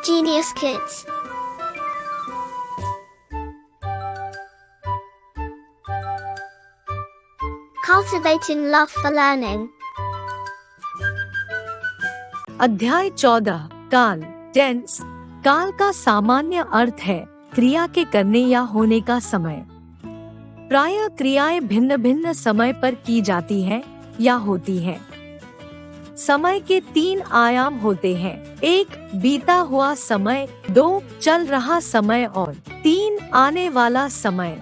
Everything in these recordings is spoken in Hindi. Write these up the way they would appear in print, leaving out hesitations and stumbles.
Genius Kids. Cultivating love for learning. अध्याय 14 काल टेंस। काल का सामान्य अर्थ है क्रिया के करने या होने का समय। प्रायः क्रियाएं भिन्न भिन्न समय पर की जाती हैं या होती हैं। समय के 3 आयाम होते हैं, 1 बीता हुआ समय, 2 चल रहा समय और 3 आने वाला समय।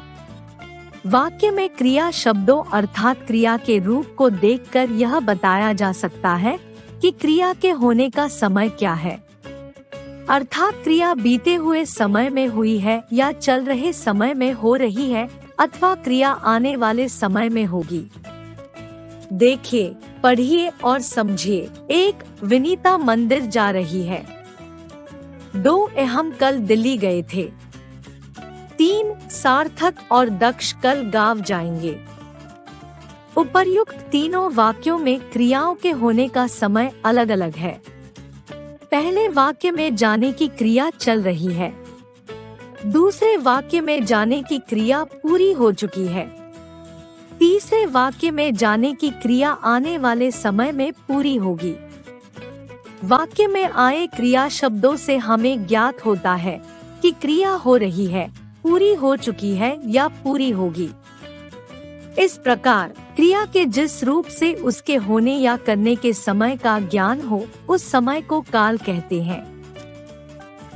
वाक्य में क्रिया शब्दों अर्थात क्रिया के रूप को देखकर यह बताया जा सकता है कि क्रिया के होने का समय क्या है, अर्थात क्रिया बीते हुए समय में हुई है या चल रहे समय में हो रही है अथवा क्रिया आने वाले समय में होगी। देखिए, पढ़िए और समझिए। 1 विनीता मंदिर जा रही है। 2 हम कल दिल्ली गए थे। 3 सार्थक और दक्ष कल गांव जाएंगे। उपर्युक्त तीनों वाक्यों में क्रियाओं के होने का समय अलग अलग है। पहले वाक्य में जाने की क्रिया चल रही है, दूसरे वाक्य में जाने की क्रिया पूरी हो चुकी है, तीसरे वाक्य में जाने की क्रिया आने वाले समय में पूरी होगी। वाक्य में आए क्रिया शब्दों से हमें ज्ञात होता है कि क्रिया हो रही है, पूरी हो चुकी है या पूरी होगी। इस प्रकार क्रिया के जिस रूप से उसके होने या करने के समय का ज्ञान हो, उस समय को काल कहते हैं।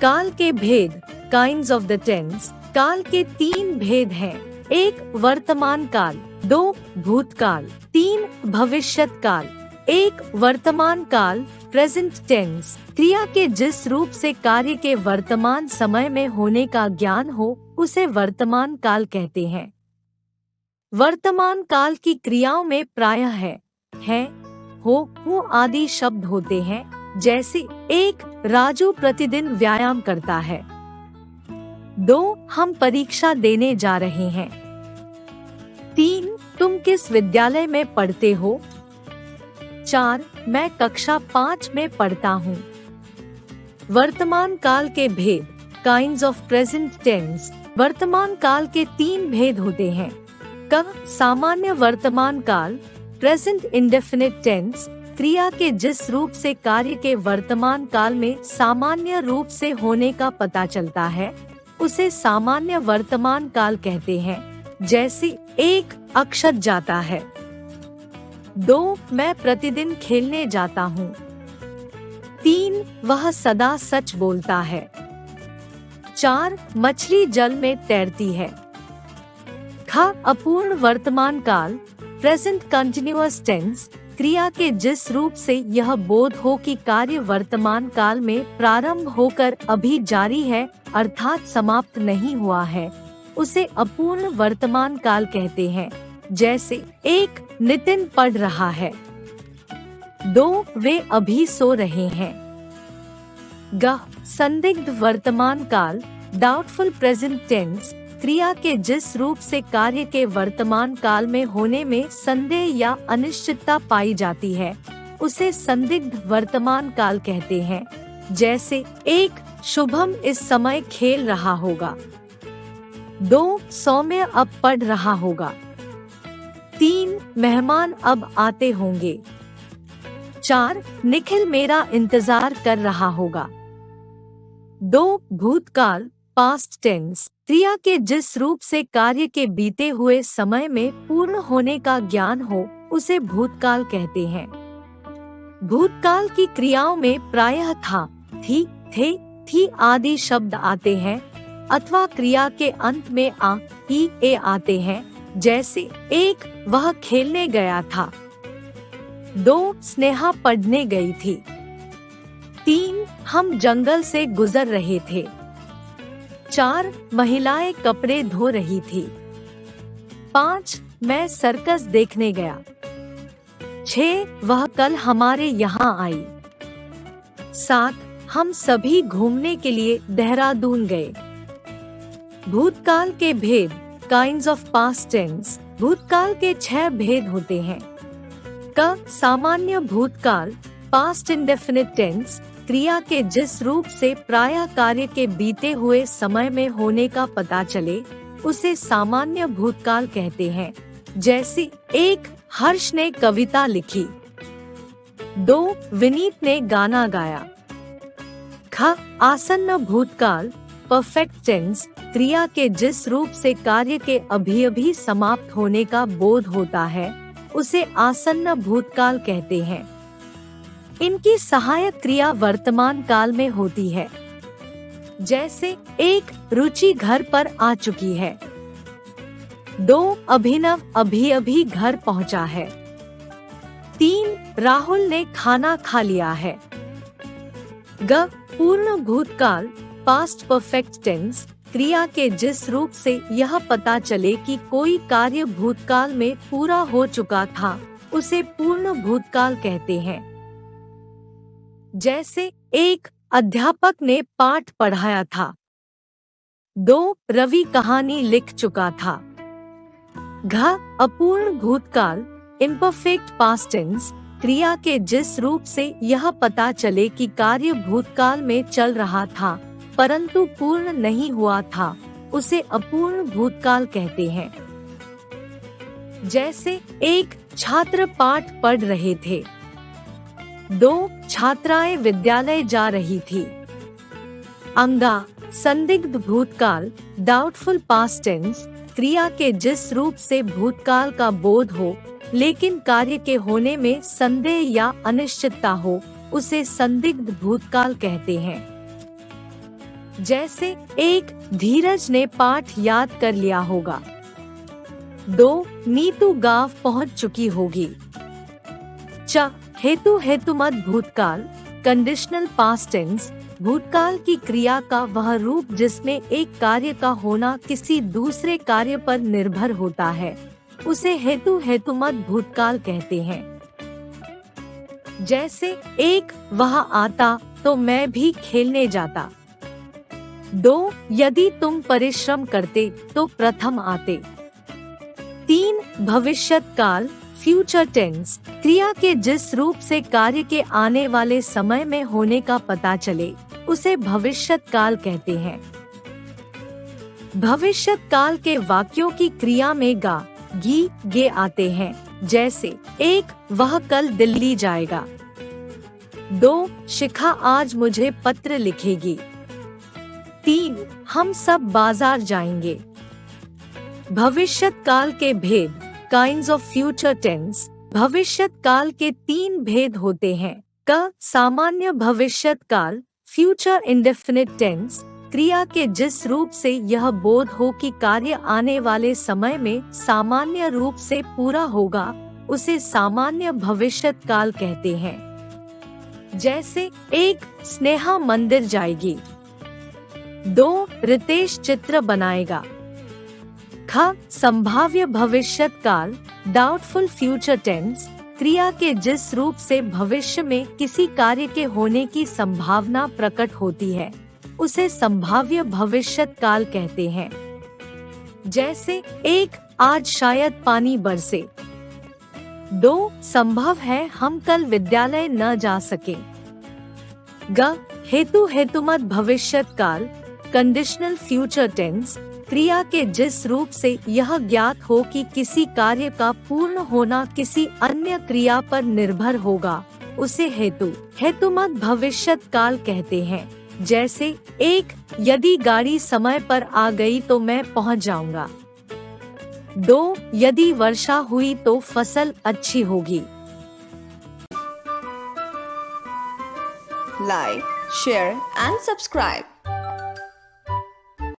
काल के भेद काइंड्स ऑफ द टेंस। काल के 3 भेद हैं, 1 वर्तमान काल, 2 भूतकाल, 3 भविष्यत काल। 1 वर्तमान काल प्रेजेंट टेंस। क्रिया के जिस रूप से कार्य के वर्तमान समय में होने का ज्ञान हो, उसे वर्तमान काल कहते हैं। वर्तमान काल की क्रियाओं में प्रायः है, हो आदि शब्द होते हैं, जैसे 1 राजू प्रतिदिन व्यायाम करता है, 2 हम परीक्षा देने जा रहे हैं, 3 तुम किस विद्यालय में पढ़ते हो, 4 मैं कक्षा 5 में पढ़ता हूँ। वर्तमान काल के भेद काइंड्स ऑफ प्रेजेंट टेंस। वर्तमान काल के 3 भेद होते हैं। सामान्य वर्तमान काल प्रेजेंट इंडेफिनिट टेंस। क्रिया के जिस रूप से कार्य के वर्तमान काल में सामान्य रूप से होने का पता चलता है, उसे सामान्य वर्तमान काल कहते हैं, जैसे 1 अक्षत जाता है, 2 मैं प्रतिदिन खेलने जाता हूँ, 3 वह सदा सच बोलता है, 4 मछली जल में तैरती है। अपूर्ण वर्तमान काल प्रेजेंट कंटिन्यूअस टेंस। क्रिया के जिस रूप से यह बोध हो कि कार्य वर्तमान काल में प्रारंभ होकर अभी जारी है अर्थात समाप्त नहीं हुआ है, उसे अपूर्ण वर्तमान काल कहते हैं, जैसे 1 नितिन पढ़ रहा है, 2 वे अभी सो रहे हैं। संदिग्ध वर्तमान काल डाउटफुल प्रेजेंट टेंस। क्रिया के जिस रूप से कार्य के वर्तमान काल में होने में संदेह या अनिश्चितता पाई जाती है, उसे संदिग्ध वर्तमान काल कहते हैं, जैसे 1 शुभम इस समय खेल रहा होगा, 2 सौम्य अब पढ़ रहा होगा, 3 मेहमान अब आते होंगे, 4 निखिल मेरा इंतजार कर रहा होगा। 2 भूतकाल पास्ट टेंस। क्रिया के जिस रूप से कार्य के बीते हुए समय में पूर्ण होने का ज्ञान हो, उसे भूतकाल कहते हैं। भूतकाल की क्रियाओं में प्रायः था, थी, थे, थी आदि शब्द आते हैं अथवा क्रिया के अंत में आ, ई, ए आते हैं, जैसे 1 वह खेलने गया था, 2 स्नेहा पढ़ने गई थी, 3 हम जंगल से गुजर रहे थे, 4 महिलाएं कपड़े धो रही थी, 5 मैं सर्कस देखने गया, 6 वह कल हमारे यहाँ आई, 7 हम सभी घूमने के लिए देहरादून गए। भूतकाल के भेद काइंड्स ऑफ पास्ट टेंस। भूतकाल के 6 भेद होते हैं। सामान्य भूतकाल पास्ट इंडेफिनिट टेंस। क्रिया के जिस रूप से प्रायः कार्य के बीते हुए समय में होने का पता चले उसे सामान्य भूतकाल कहते हैं। जैसे 1. हर्ष ने कविता लिखी। 2. विनीत ने गाना गाया। ख. आसन्न भूतकाल परफेक्ट टेंस क्रिया के जिस रूप से कार्य के अभी समाप्त होने का बोध होता है उसे आसन्न भूतकाल कहते हैं। इनकी सहायक क्रिया वर्तमान काल में होती है। जैसे 1. रुचि घर पर आ चुकी है। 2. अभिनव अभी घर पहुंचा है। 3. राहुल ने खाना खा लिया है। ग. पूर्ण भूतकाल पास्ट परफेक्ट टेंस क्रिया के जिस रूप से यह पता चले कि कोई कार्य भूतकाल में पूरा हो चुका था उसे पूर्ण भूतकाल कहते हैं। जैसे 1. अध्यापक ने पाठ पढ़ाया था। 2. रवि कहानी लिख चुका था। घ. अपूर्ण भूतकाल इम्परफेक्ट पास्ट टेंस क्रिया के जिस रूप से यह पता चले कि कार्य भूतकाल में चल रहा था परंतु पूर्ण नहीं हुआ था उसे अपूर्ण भूतकाल कहते हैं। जैसे 1. छात्र पाठ पढ़ रहे थे। 2. छात्राएं विद्यालय जा रही थी। अंगा संदिग्ध भूतकाल डाउटफुल पास्ट टेंस क्रिया के जिस रूप से भूतकाल का बोध हो लेकिन कार्य के होने में संदेह या अनिश्चितता हो उसे संदिग्ध भूतकाल कहते हैं। जैसे 1. धीरज ने पाठ याद कर लिया होगा। 2. नीतू गांव पहुंच चुकी होगी। च. हेतुमत भूतकाल कंडीशनल पास्ट टेंस भूतकाल की क्रिया का वह रूप जिसमें एक कार्य का होना किसी दूसरे कार्य पर निर्भर होता है उसे हेतुमत भूतकाल कहते हैं। जैसे 1. वह आता तो मैं भी खेलने जाता। 2. यदि तुम परिश्रम करते तो प्रथम आते। 3. भविष्यत काल फ्यूचर टेंस क्रिया के जिस रूप से कार्य के आने वाले समय में होने का पता चले उसे भविष्यत काल कहते हैं। भविष्यत काल के वाक्यों की क्रिया में गा गी गे आते हैं। जैसे 1. वह कल दिल्ली जाएगा। 2. शिखा आज मुझे पत्र लिखेगी। 3. हम सब बाजार जाएंगे। भविष्यत काल के भेद काइंड्स ऑफ फ्यूचर टेंस भविष्यत काल के 3 भेद होते हैं। क. सामान्य भविष्यत काल फ्यूचर इंडेफिनिट टेंस क्रिया के जिस रूप से यह बोध हो कि कार्य आने वाले समय में सामान्य रूप से पूरा होगा उसे सामान्य भविष्यत काल कहते हैं। जैसे 1. स्नेहा मंदिर जाएगी। 2. रितेश चित्र बनाएगा। ख. संभाव्य भविष्यत काल डाउटफुल फ्यूचर टेंस क्रिया के जिस रूप से भविष्य में किसी कार्य के होने की संभावना प्रकट होती है उसे संभाव्य भविष्यत काल कहते हैं। जैसे 1. आज शायद पानी बरसे। 2. संभव है हम कल विद्यालय न जा सके। ग. हेतुमत भविष्यत काल कंडीशनल फ्यूचर टेंस क्रिया के जिस रूप से यह ज्ञात हो कि किसी कार्य का पूर्ण होना किसी अन्य क्रिया पर निर्भर होगा उसे हेतुमत भविष्यत काल कहते हैं। जैसे 1. यदि गाड़ी समय पर आ गई तो मैं पहुंच जाऊंगा। 2. यदि वर्षा हुई तो फसल अच्छी होगी। Like, share and subscribe.